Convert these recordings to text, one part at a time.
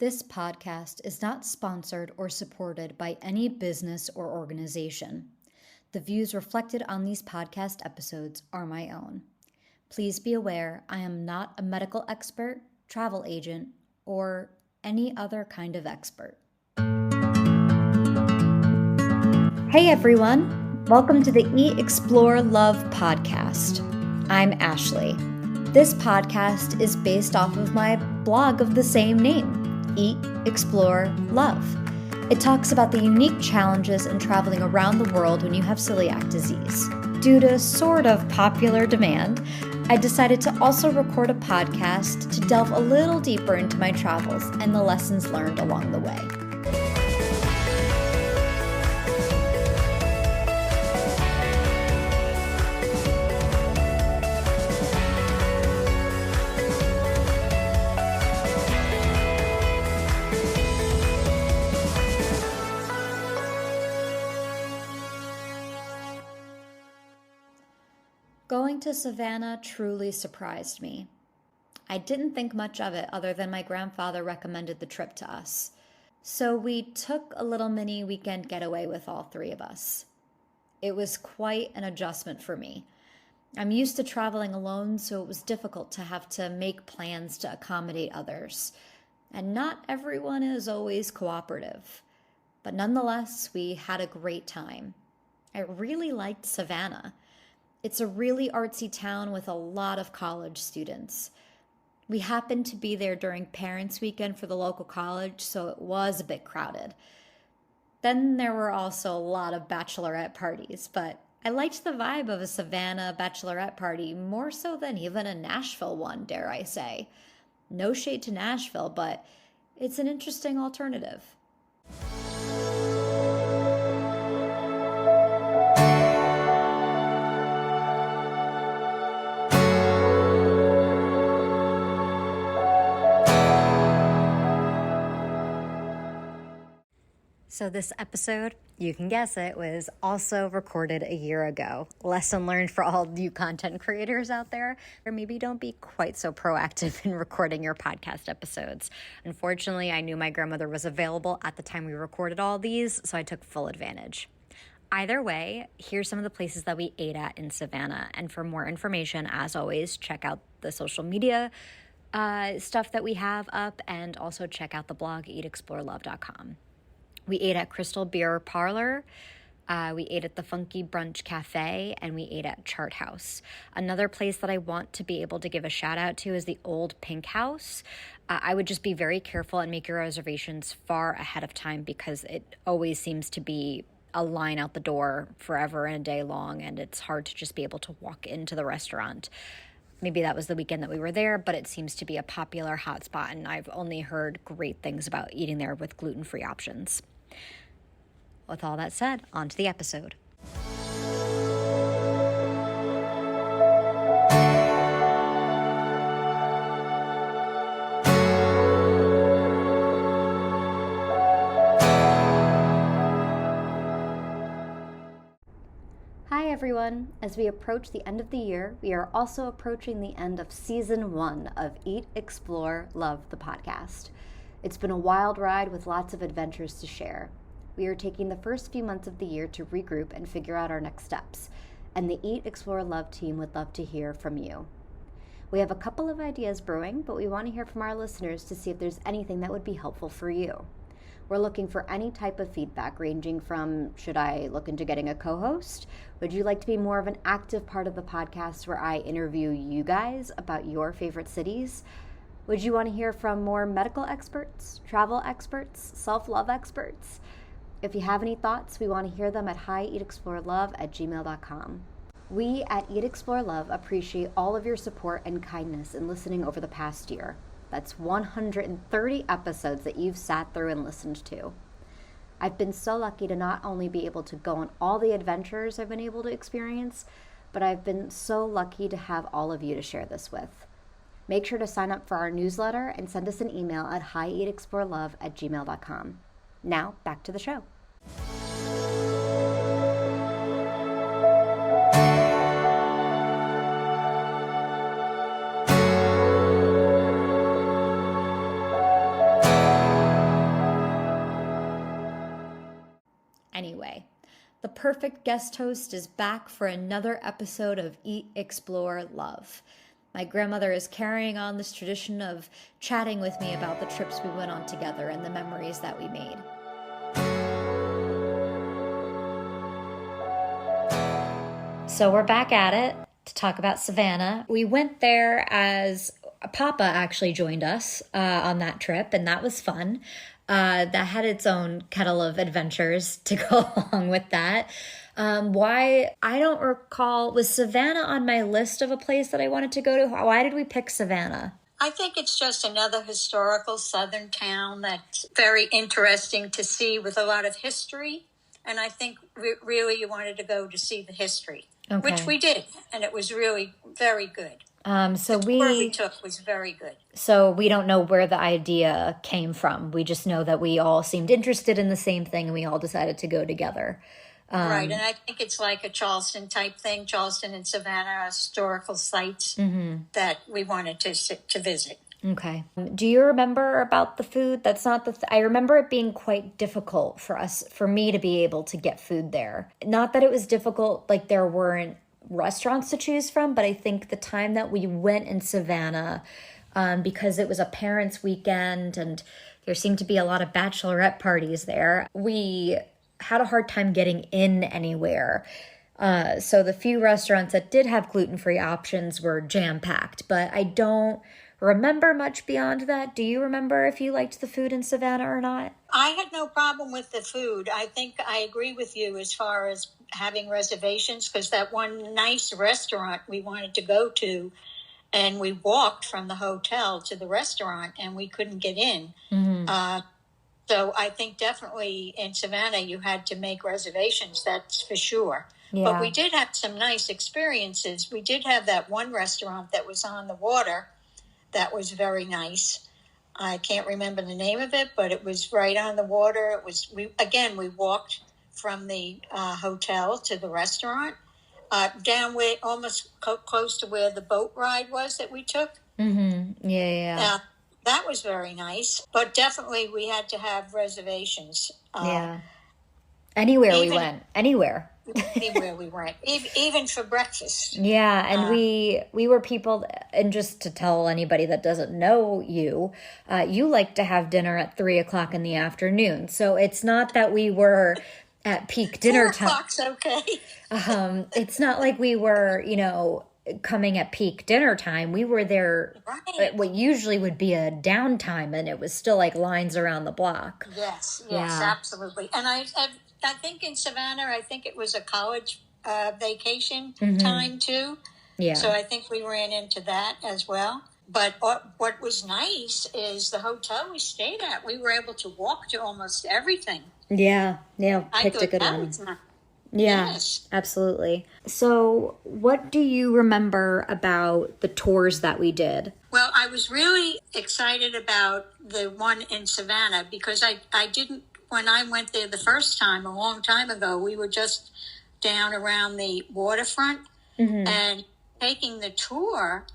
This podcast is not sponsored or supported by any business or organization. The views reflected on these podcast episodes are my own. Please be aware I am not a medical expert, travel agent, or any other kind of expert. Hey everyone, welcome to the Eat, Explore, Love podcast. I'm Ashley. This podcast is based off of my blog of the same name, Eat, Explore, Love. It talks about the unique challenges in traveling around the world when you have celiac disease. Due to sort of popular demand, I decided to also record a podcast to delve a little deeper into my travels and the lessons learned along the way. Going to Savannah truly surprised me. I didn't think much of it other than my grandfather recommended the trip to us. So we took a little mini weekend getaway with all three of us. It was quite an adjustment for me. I'm used to traveling alone, so it was difficult to have to make plans to accommodate others. And not everyone is always cooperative. But nonetheless, we had a great time. I really liked Savannah. It's a really artsy town with a lot of college students. We happened to be there during Parents' Weekend for the local college, so it was a bit crowded. Then there were also a lot of bachelorette parties, but I liked the vibe of a Savannah bachelorette party more so than even a Nashville one, dare I say. No shade to Nashville, but it's an interesting alternative. So this episode, you can guess it, was also recorded a year ago. Lesson learned for all you content creators out there, or maybe don't be quite so proactive in recording your podcast episodes. Unfortunately, I knew my grandmother was available at the time we recorded all these, so I took full advantage. Either way, here's some of the places that we ate at in Savannah. And for more information, as always, check out the social media stuff that we have up, and also check out the blog, hieatexplorelove.com. We ate at Crystal Beer Parlor, we ate at the Funky Brunch Cafe, and we ate at Chart House. Another place that I want to be able to give a shout out to is the Old Pink House. I would just be very careful and make your reservations far ahead of time because it always seems to be a line out the door forever and a day long, and it's hard to just be able to walk into the restaurant. Maybe that was the weekend that we were there, but it seems to be a popular hotspot, and I've only heard great things about eating there with gluten-free options. With all that said, on to the episode. Hi everyone. As we approach the end of the year, we are also approaching the end of season 1 of Eat, Explore, Love, the podcast. It's been a wild ride with lots of adventures to share. We are taking the first few months of the year to regroup and figure out our next steps, and the Eat, Explore, Love team would love to hear from you. We have a couple of ideas brewing, but we want to hear from our listeners to see if there's anything that would be helpful for you. We're looking for any type of feedback, ranging from, should I look into getting a co-host? Would you like to be more of an active part of the podcast where I interview you guys about your favorite cities? Would you want to hear from more medical experts, travel experts, self-love experts? If you have any thoughts, we want to hear them at hieatexplorelove@gmail.com. We at Eat, Explore, Love appreciate all of your support and kindness in listening over the past year. That's 130 episodes that you've sat through and listened to. I've been so lucky to not only be able to go on all the adventures I've been able to experience, but I've been so lucky to have all of you to share this with. Make sure to sign up for our newsletter and send us an email at hieatexplorelove@gmail.com. Now, back to the show. The perfect guest host is back for another episode of Eat, Explore, Love. My grandmother is carrying on this tradition of chatting with me about the trips we went on together and the memories that we made. So we're back at it to talk about Savannah. We went there as Papa actually joined us on that trip, and that was fun. That had its own kettle of adventures to go along with that. Why, I don't recall, was Savannah on my list of a place that I wanted to go to? Why did we pick Savannah? I think it's just another historical southern town that's very interesting to see with a lot of history. And I think really you wanted to go to see the history, which we did. And it was really very good. So the tour we took was very good. So we don't know where the idea came from. We just know that we all seemed interested in the same thing and we all decided to go together. Right, and I think it's like a Charleston type thing. Charleston and Savannah are historical sites that we wanted to visit. Okay. Do you remember about the food? That's not I remember it being quite difficult for me to be able to get food there. Not that it was difficult, like there weren't restaurants to choose from, but I think the time that we went in Savannah, because it was a parents' weekend and there seemed to be a lot of bachelorette parties there, we had a hard time getting in anywhere. So the few restaurants that did have gluten-free options were jam-packed, but I don't remember much beyond that. Do you remember if you liked the food in Savannah or not? I had no problem with the food. I think I agree with you as far as having reservations, because that one nice restaurant we wanted to go to, and we walked from the hotel to the restaurant and we couldn't get in. So I think definitely in Savannah you had to make reservations, that's for sure. Yeah. But we did have some nice experiences. We did have that one restaurant that was on the water that was very nice. I can't remember the name of it, but it was right on the water. It was we walked from the hotel to the restaurant, down where almost close to where the boat ride was that we took. Yeah. That was very nice, but definitely we had to have reservations. Anywhere we went. Anywhere we went, even for breakfast. Yeah, and we were people, and just to tell anybody that doesn't know you, you like to have dinner at 3:00 in the afternoon. So it's not that we were at peak dinner time. 4 o'clock's okay. It's not like we were, coming at peak dinner time. We were there at what usually would be a downtime, and it was still like lines around the block. Yes, absolutely. And I think in Savannah, I think it was a college vacation time too. Yeah. So I think we ran into that as well. But what was nice is the hotel we stayed at, we were able to walk to almost everything. Yeah, picked a good one. Yeah, yes. Absolutely. So what do you remember about the tours that we did? Well, I was really excited about the one in Savannah because I didn't, when I went there the first time, a long time ago, we were just down around the waterfront, and taking the tour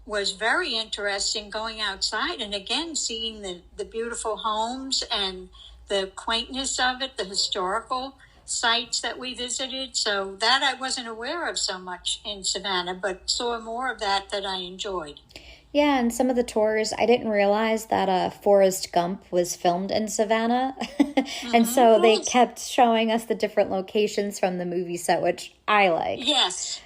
was very interesting, going outside and again seeing the beautiful homes and the quaintness of it, the historical sites that we visited. So that I wasn't aware of so much in Savannah, but saw more of that I enjoyed. Yeah, and some of the tours, I didn't realize that Forrest Gump was filmed in Savannah. And so they kept showing us the different locations from the movie set, which I like. Yes.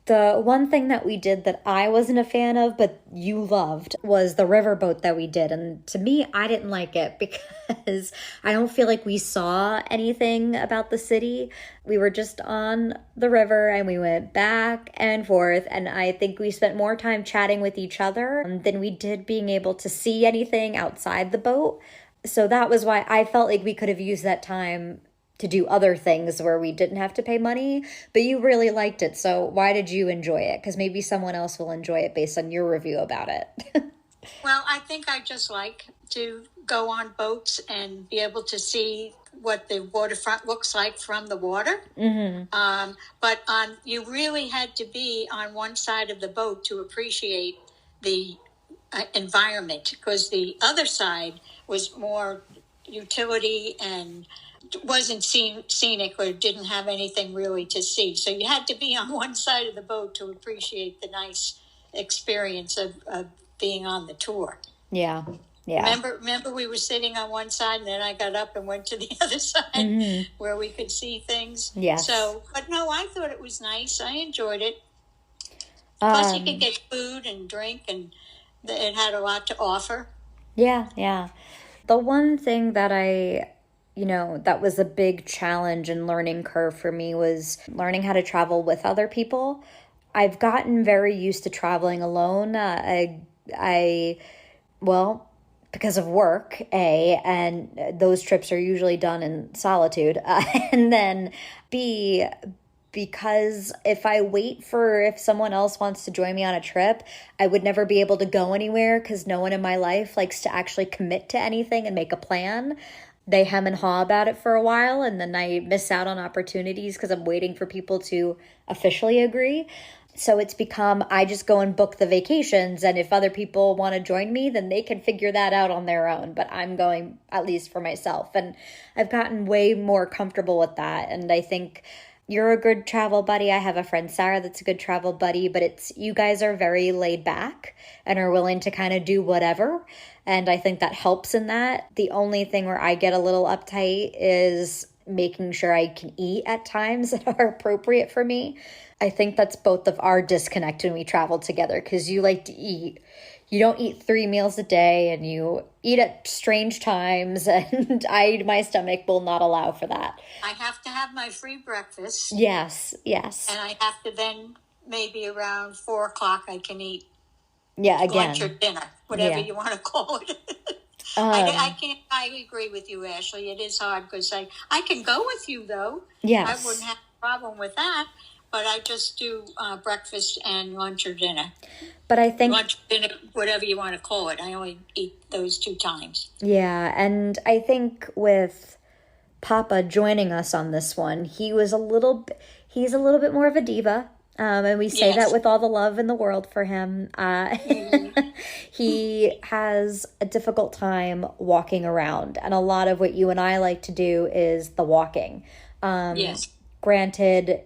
The one thing that we did that I wasn't a fan of, but you loved, was the riverboat that we did. And to me, I didn't like it because I don't feel like we saw anything about the city. We were just on the river and we went back and forth. And I think we spent more time chatting with each other than we did being able to see anything outside the boat. So that was why I felt like we could have used that time to do other things where we didn't have to pay money, but you really liked it. So why did you enjoy it? Because maybe someone else will enjoy it based on your review about it. Well, I think I just like to go on boats and be able to see what the waterfront looks like from the water. But you really had to be on one side of the boat to appreciate the environment, because the other side was more utility and wasn't scenic or didn't have anything really to see. So you had to be on one side of the boat to appreciate the nice experience of being on the tour. Yeah. Yeah. Remember we were sitting on one side and then I got up and went to the other side where we could see things. Yes. So, but no, I thought it was nice. I enjoyed it. Plus you could get food and drink, and it had a lot to offer. Yeah, yeah. The one thing that that was a big challenge and learning curve for me was learning how to travel with other people. I've gotten very used to traveling alone. Because of work, and those trips are usually done in solitude. And then B, because if someone else wants to join me on a trip, I would never be able to go anywhere because no one in my life likes to actually commit to anything and make a plan. They hem and haw about it for a while, and then I miss out on opportunities because I'm waiting for people to officially agree. So it's become, I just go and book the vacations, and if other people want to join me, then they can figure that out on their own. But I'm going at least for myself, and I've gotten way more comfortable with that. And I think you're a good travel buddy. I have a friend, Sarah, that's a good travel buddy, but you guys are very laid back and are willing to kind of do whatever. And I think that helps in that. The only thing where I get a little uptight is making sure I can eat at times that are appropriate for me. I think that's both of our disconnect when we travel together, because you like to eat. You don't eat 3 meals a day, and you eat at strange times, and my stomach will not allow for that. I have to have my free breakfast. Yes. And I have to then, maybe around 4 o'clock, I can eat again. lunch or dinner, whatever you want to call it. I agree with you, Ashley. It is hard because I can go with you, though. Yes. I wouldn't have a problem with that. But I just do breakfast and lunch or dinner. But I think lunch, dinner, whatever you want to call it. I only eat those 2 times. Yeah, and I think with Papa joining us on this one, he's a little bit more of a diva. And we say that with all the love in the world for him. He has a difficult time walking around, and a lot of what you and I like to do is the walking. Yes. Granted,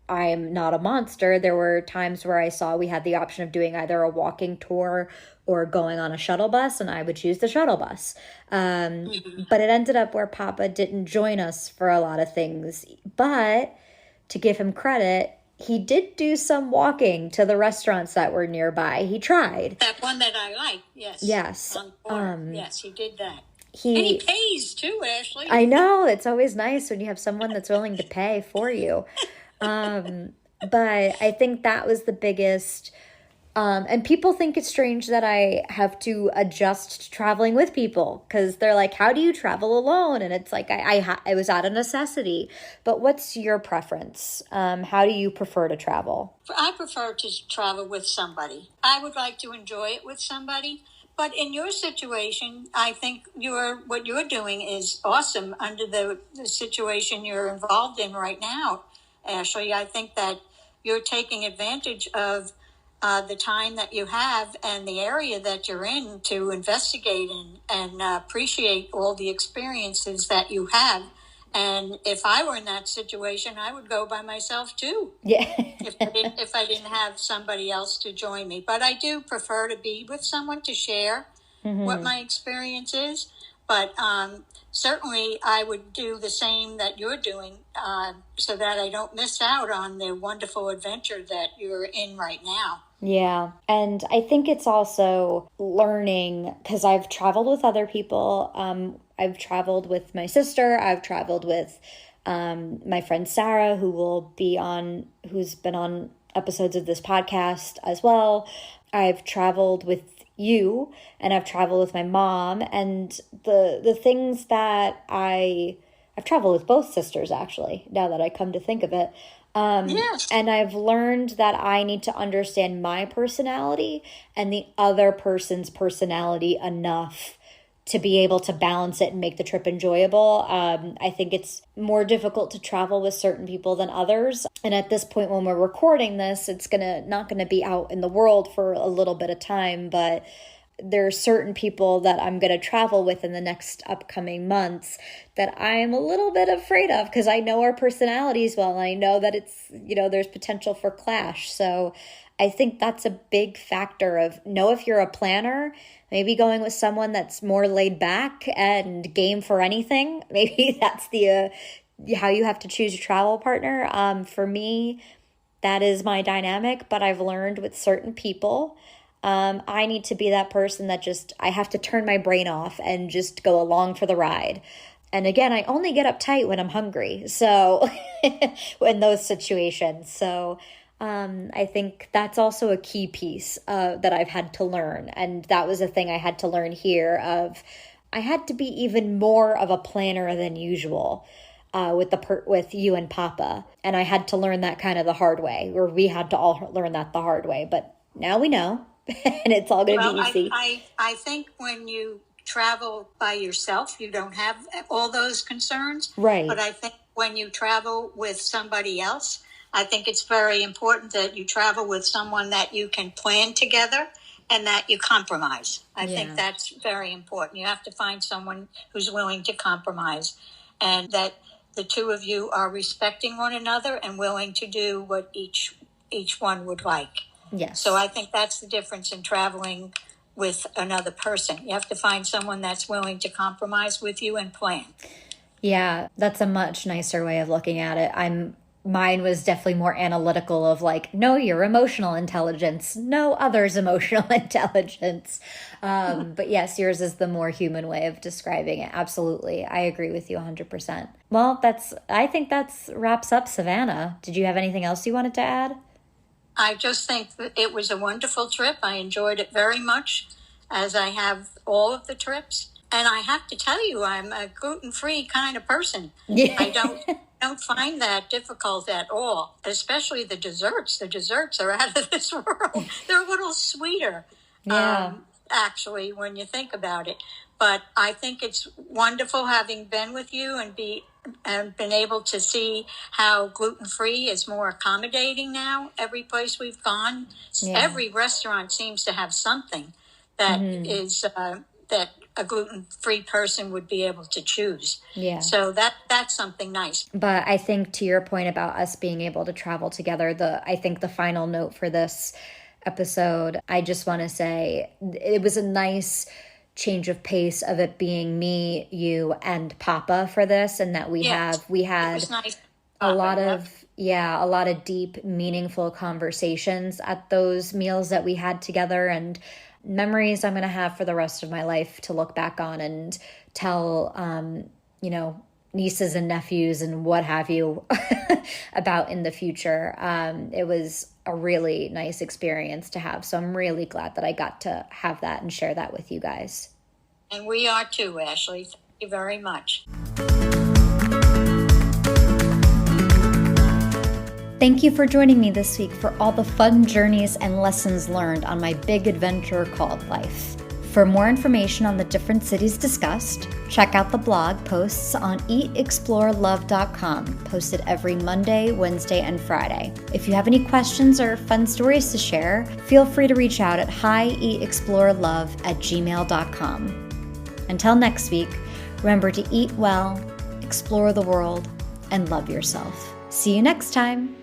I'm not a monster. There were times where I saw we had the option of doing either a walking tour or going on a shuttle bus, and I would choose the shuttle bus. But it ended up where Papa didn't join us for a lot of things. But to give him credit, he did do some walking to the restaurants that were nearby. He tried. That one that I like, yes. Yes. Yes, he did that. And he pays too, Ashley. I know. It's always nice when you have someone that's willing to pay for you. But I think that was the biggest, and people think it's strange that I have to adjust to traveling with people, because they're like, how do you travel alone? And it's like, I was out of necessity. But what's your preference? How do you prefer to travel? I prefer to travel with somebody. I would like to enjoy it with somebody. But in your situation, I think what you're doing is awesome under the situation you're involved in right now. Ashley, I think that you're taking advantage of the time that you have and the area that you're in to investigate and appreciate all the experiences that you have. And if I were in that situation, I would go by myself too. Yeah. if I didn't have somebody else to join me. But I do prefer to be with someone to share what my experience is. But certainly I would do the same that you're doing so that I don't miss out on the wonderful adventure that you're in right now. Yeah. And I think it's also learning, because I've traveled with other people. I've traveled with my sister. I've traveled with my friend Sarah, who's been on episodes of this podcast as well. I've traveled with you, and I've traveled with my mom, and the things that I've traveled with both sisters, actually, now that I come to think of it. Yes. And I've learned that I need to understand my personality and the other person's personality enough to be able to balance it and make the trip enjoyable. I think it's more difficult to travel with certain people than others. And at this point, when we're recording this, it's not gonna be out in the world for a little bit of time, but there are certain people that I'm going to travel with in the next upcoming months that I'm a little bit afraid of because I know our personalities well, and I know that it's, there's potential for clash. So I think that's a big factor of know if you're a planner, maybe going with someone that's more laid back and game for anything. Maybe that's the how you have to choose your travel partner. For me, that is my dynamic, but I've learned with certain people, I need to be that person that I have to turn my brain off and just go along for the ride. And again, I only get uptight when I'm hungry. So in those situations. So I think that's also a key piece that I've had to learn. And that was a thing I had to learn here I had to be even more of a planner than usual with you and Papa. And I had to learn that kind of the hard way, or we had to all learn that the hard way. But now we know. And it's all going to be easy. I think when you travel by yourself, you don't have all those concerns. Right. But I think when you travel with somebody else, I think it's very important that you travel with someone that you can plan together and that you compromise. I think that's very important. You have to find someone who's willing to compromise, and that the two of you are respecting one another and willing to do what each one would like. Yes. So I think that's the difference in traveling with another person. You have to find someone that's willing to compromise with you and plan. Yeah, that's a much nicer way of looking at it. Mine was definitely more analytical of know your emotional intelligence, know others' emotional intelligence. But yes, yours is the more human way of describing it. Absolutely. I agree with you 100%. Well, I think that's wraps up Savannah. Did you have anything else you wanted to add? I just think that it was a wonderful trip. I enjoyed it very much, as I have all of the trips. And I have to tell you, I'm a gluten-free kind of person. Yeah. I don't find that difficult at all, especially the desserts. The desserts are out of this world. They're a little sweeter, actually, when you think about it. But I think it's wonderful having been with you and been able to see how gluten-free is more accommodating now. Every place we've gone, every restaurant seems to have something that is that a gluten-free person would be able to choose. Yeah. So that's something nice. But I think to your point about us being able to travel together, I think the final note for this episode, I just want to say it was a nice change of pace of it being me, you, and Papa for this, and that we had nice. a lot of deep, meaningful conversations at those meals that we had together, and memories I'm going to have for the rest of my life to look back on and tell, nieces and nephews and what have you about in the future. It was a really nice experience to have. So I'm really glad that I got to have that and share that with you guys. And we are too, Ashley. Thank you very much. Thank you for joining me this week for all the fun journeys and lessons learned on my big adventure called life. For more information on the different cities discussed, check out the blog posts on hieatexplorelove.com, posted every Monday, Wednesday, and Friday. If you have any questions or fun stories to share, feel free to reach out at hieatexplorelove@gmail.com. Until next week, remember to eat well, explore the world, and love yourself. See you next time.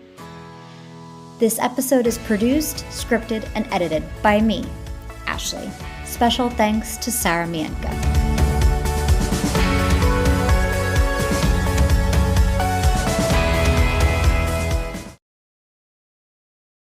This episode is produced, scripted, and edited by me, Ashley. Special thanks to Sarah Mientka.